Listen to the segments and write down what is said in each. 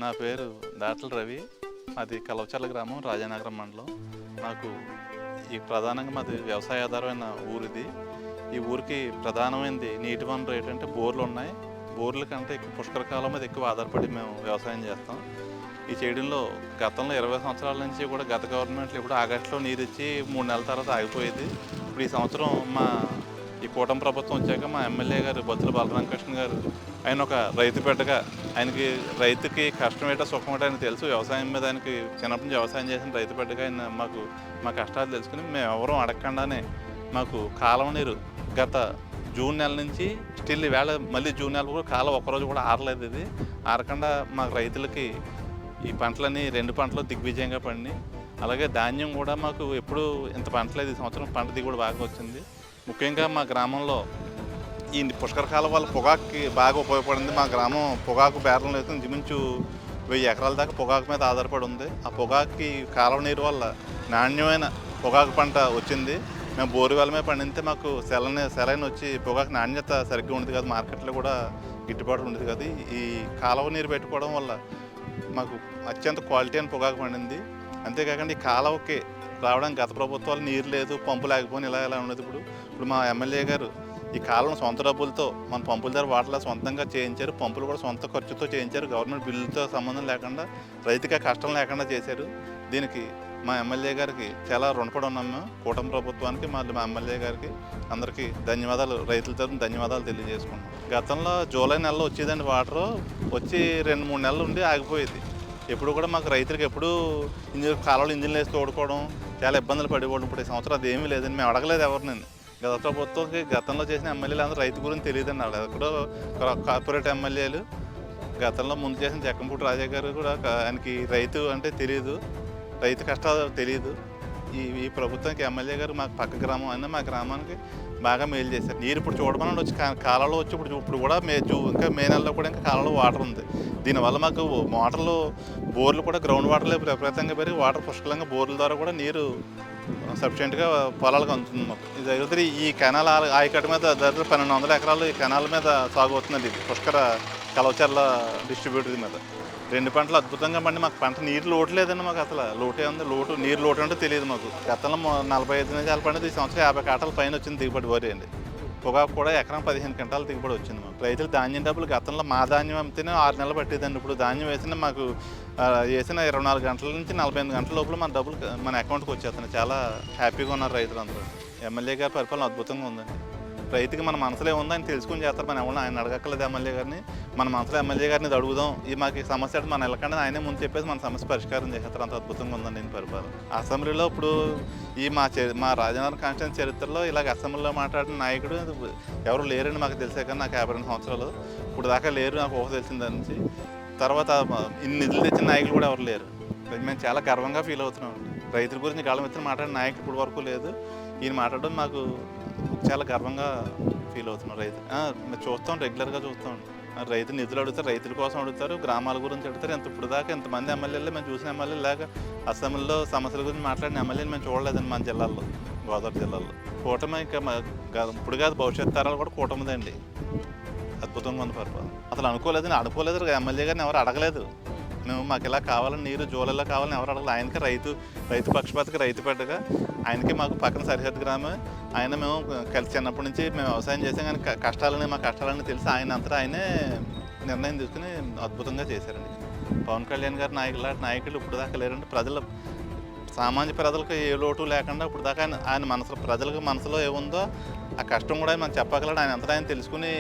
నా పేరు దాట్ల రవి. మాది కలవచర్ల గ్రామం, రాజానగరం మండలం. నాకు ప్రధానంగా మాది వ్యవసాయ ఆధారమైన ఊరిది. ఈ ఊరికి ప్రధానమైనది నీటి వనరు ఏంటంటే బోర్లు ఉన్నాయి. బోర్ల కంటే ఎక్కువ పుష్కర కాలం మీద ఎక్కువ ఆధారపడి మేము వ్యవసాయం చేస్తాం. ఈ చేయడంలో గతంలో 20 సంవత్సరాల నుంచి కూడా గత గవర్నమెంట్లు ఇప్పుడు ఆగస్టులో నీరు ఇచ్చి 3 నెలల తర్వాత ఆగిపోయేది. ఇప్పుడు ఈ సంవత్సరం ఈ కూటమి ప్రభుత్వం వచ్చాక మా ఎమ్మెల్యే గారు బొత్తుల బలరామకృష్ణ గారు, ఆయన ఒక రైతు బిడ్డగా, ఆయనకి రైతుకి కష్టం ఏంటో సుఖం ఏంటో ఆయనకు తెలుసు. వ్యవసాయం మీద ఆయనకి చిన్నప్పటి నుంచి వ్యవసాయం చేసిన రైతు బిడ్డగా ఆయన మా కష్టాలు తెలుసుకుని మేము ఎవరూ అడగకుండానే మాకు కాలువ నీరు గత జూన్ నెల నుంచి స్టిల్ ఈవేళ మళ్ళీ జూన్ నెల కూడా కాలువ ఒక్కరోజు కూడా ఆరలేదు. ఇది ఆరకుండా మాకు రైతులకి ఈ పంటలన్నీ 2 పంటలు దిగ్విజయంగా పండినాయి. అలాగే ధాన్యం కూడా మాకు ఎప్పుడూ ఇంత పంటలేదు. ఈ సంవత్సరం పంట దిగుబడి బాగా వచ్చింది. ముఖ్యంగా మా గ్రామంలో ఈ పుష్కర కాలం వల్ల పొగాకుకి బాగా ఉపయోగపడింది. మా గ్రామం పొగాకు బేరంలో వేసుకుని ఇంచుమించు 1000 ఎకరాల దాకా పొగాకు మీద ఆధారపడి ఉంది. ఆ పొగాకుకి కాలువ నీరు వల్ల నాణ్యమైన పొగాకు పంట వచ్చింది. మేము బోరువెల మీద పండితే మాకు సెలైన్ వచ్చి పొగాకు నాణ్యత సరిగ్గా ఉండేది కాదు, మార్కెట్లో కూడా గిట్టుబాటు ఉండేది కాదు. ఈ కాలువ నీరు పెట్టుకోవడం వల్ల మాకు అత్యంత క్వాలిటీ అని పొగాకు పండింది. అంతేకాకుండా ఈ కాలువకి రావడానికి గత ప్రభుత్వాలు నీరు లేదు, పంపు లేకపోయినా ఇలా ఉండదు. ఇప్పుడు మా ఎమ్మెల్యే గారు ఈ కాలువను సొంత డబ్బులతో మన పంపుల దగ్గర వాటర్లా సొంతంగా చేయించారు. పంపులు కూడా సొంత ఖర్చుతో చేయించారు. గవర్నమెంట్ బిల్లుతో సంబంధం లేకుండా, రైతుగా కష్టం లేకుండా చేశారు. దీనికి మా ఎమ్మెల్యే గారికి చాలా రుణపడి ఉన్నాం. మేము కూటమి ప్రభుత్వానికి, మా ఎమ్మెల్యే గారికి అందరికీ ధన్యవాదాలు, రైతుల తరఫున ధన్యవాదాలు తెలియజేసుకున్నాం. గతంలో జూలై నెలలో వచ్చేదండి వాటరు, వచ్చి 2-3 నెలలు ఉండి ఆగిపోయేది. ఎప్పుడు కూడా మాకు రైతులకు ఎప్పుడూ కాలువలు ఇంజిన్లు వేసి తోడుకోవడం చాలా ఇబ్బందులు పడిపోవడం. ఇప్పుడు ఈ సంవత్సరం అది ఏమీ లేదండి. మేము అడగలేదు ఎవరిని. గత ప్రభుత్వంకి గతంలో చేసిన ఎమ్మెల్యేలు అందరూ రైతు గురించి తెలియదండి. వాళ్ళు ఎక్కడో కార్పొరేట్ ఎమ్మెల్యేలు. గతంలో ముందు చేసిన జక్కంపూడి రాజా గారు కూడా ఆయనకి రైతు అంటే తెలియదు, రైతు కష్టాలు తెలియదు. ఈ ప్రభుత్వానికి ఎమ్మెల్యే గారు మాకు పక్క గ్రామం అయినా మా గ్రామానికి బాగా మేలు చేశారు. నీరు ఇప్పుడు చూడమని వచ్చి కాలంలో వచ్చి ఇప్పుడు కూడా ఇంకా మే నెలలో కూడా ఇంకా కాలంలో వాటర్ ఉంది. దీనివల్ల మాకు మోటార్లు, బోర్లు కూడా గ్రౌండ్ వాటర్లే విపరీతంగా పెరిగి వాటర్ పుష్కలంగా బోర్ల ద్వారా కూడా నీరు సఫిషియెంట్గా పొలాలకు అందుతుంది. మాకు ఇది అయితే ఈ కెనాల్ ఆయకట్టు మీద దగ్గర 1200 ఎకరాలు ఈ కెనాల్ మీద సాగు అవుతుందండి. ఇది పుష్కర కలవచర్ల డిస్ట్రిబ్యూటర్ మీద 2 పంటలు అద్భుతంగా పండి మాకు పంట నీరు లోటు లేదండి. మాకు అసలు లోటే ఉంది. నీరు లోటు అంటే తెలియదు మాకు. గతంలో 45 నిమిషాలు పండితే ఈ సంవత్సరం 50 కాటాల పైన వచ్చింది దిగుబడి వరి అండి. పొగాకు కూడా ఎకరం 15 క్వింటాల దిగుబడి వచ్చింది మాకు. రైతులు ధాన్యం డబ్బులు గతంలో మా ధాన్యం అమ్మితేనే 6 నెలలు పట్టేదండి. ఇప్పుడు ధాన్యం వేసిన మాకు వేసిన 24 గంటల నుంచి 48 గంటల లోపల మన డబ్బులు మన అకౌంట్కి వచ్చేస్తున్నాయి. చాలా హ్యాపీగా ఉన్నారు రైతులు అందరూ. ఎమ్మెల్యే గారి పరిపాలన అద్భుతంగా ఉందండి. రైతుకి మన మనసులో ఏముందని తెలుసుకుని చేస్తారు. మన ఎవరిని ఆయన అడగక్కలేదు ఎమ్మెల్యే గారిని. మన మనసులో ఎమ్మెల్యే గారిని అడుగుదాం, మాకు ఈ సమస్య మన వెళ్ళకుండా ఆయనే ముందు చెప్పేసి మన సమస్య పరిష్కారం చేస్తారు. అంత అద్భుతంగా ఉందండి నేను పరిపాలన. అసెంబ్లీలో ఇప్పుడు మా రాజనగరం కాన్స్టిట్యూన్సీ చరిత్రలో ఇలాగ అసెంబ్లీలో మాట్లాడిన నాయకుడు ఎవరు లేరండి మాకు తెలిసే. కానీ నాకు 52 సంవత్సరాలు ఇప్పుడు దాకా లేరు. నాకు ఊహ తెలిసిన దాని నుంచి తర్వాత ఇన్ని నిధులు తెచ్చిన నాయకులు కూడా ఎవరు లేరు. మేము చాలా గర్వంగా ఫీల్ అవుతున్నాం. రైతుల గురించి గాలం ఎత్తున మాట్లాడిన నాయకుడు ఇప్పుడు వరకు లేదు. ఈయన మాట్లాడడం మాకు చాలా గర్వంగా ఫీల్ అవుతున్నాం. మేము చూస్తాం, రెగ్యులర్గా చూస్తాం. రైతు నిధులు అడుగుతారు, రైతుల కోసం అడుగుతారు, గ్రామాల గురించి అడుగుతారు. ఇప్పుడు దాకా ఎంతమంది ఎమ్మెల్యేలు మేము చూసిన ఎమ్మెల్యేలు లాగా అసెంబ్లీలో సమస్యల గురించి మాట్లాడిన ఎమ్మెల్యేలు మేము చూడలేదండి మన జిల్లాల్లో, గోదావరి జిల్లాలో. కూటమి ఇంకా ఇప్పుడు కాదు భవిష్యత్ తరాలు కూడా కూటమిదండి. అద్భుతంగా ఉంది పరిపాలన. అసలు అనుకోలేదు. ఎమ్మెల్యే గారిని ఎవరు అడగలేదు. మాకు ఇలా కావాలని, నీరు జూలైలో కావాలని ఎవరు అడగలేదు. ఆయనకి రైతు పక్షపాతకి రైతు బిడ్డగా ఆయనకి మాకు పక్కన సరిహద్దు గ్రామం. మేము కలిసి చిన్నప్పటి నుంచి మేము వ్యవసాయం చేసాం. కానీ మా కష్టాలని తెలిసి ఆయనే నిర్ణయం తీసుకుని అద్భుతంగా చేశారండి. పవన్ కళ్యాణ్ గారి నాయకులు ఇప్పుడు దాకా లేరండి. సామాన్య ప్రజలకు ఏ లోటు లేకుండా ఇప్పుడు దాకా ఆయన ప్రజలకు మనసులో ఏముందో ఆ కష్టం కూడా మనం చెప్పగలడు. ఆయన తెలుసుకుని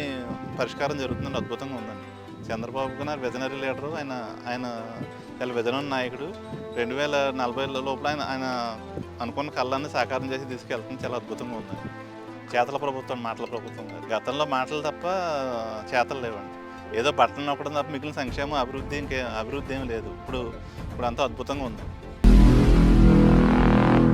పరిష్కారం జరుగుతుందండి. అద్భుతంగా ఉందండి. చంద్రబాబు గారు విజనరీ లీడరు. ఆయన చాలా విజనరీ నాయకుడు. 2040 లోపల ఆయన అనుకున్న కళ్ళాన్ని సాకారం చేసి తీసుకెళ్తుంది. చాలా అద్భుతంగా ఉందండి. చేతల ప్రభుత్వం, మాటల ప్రభుత్వం కాదు. గతంలో మాటలు తప్ప చేతలు లేవండి. ఏదో బట్టలు నొక్కడం తప్ప మిగిలిన సంక్షేమం, అభివృద్ధి ఏమీ లేదు. ఇప్పుడు అంతా అద్భుతంగా ఉంది.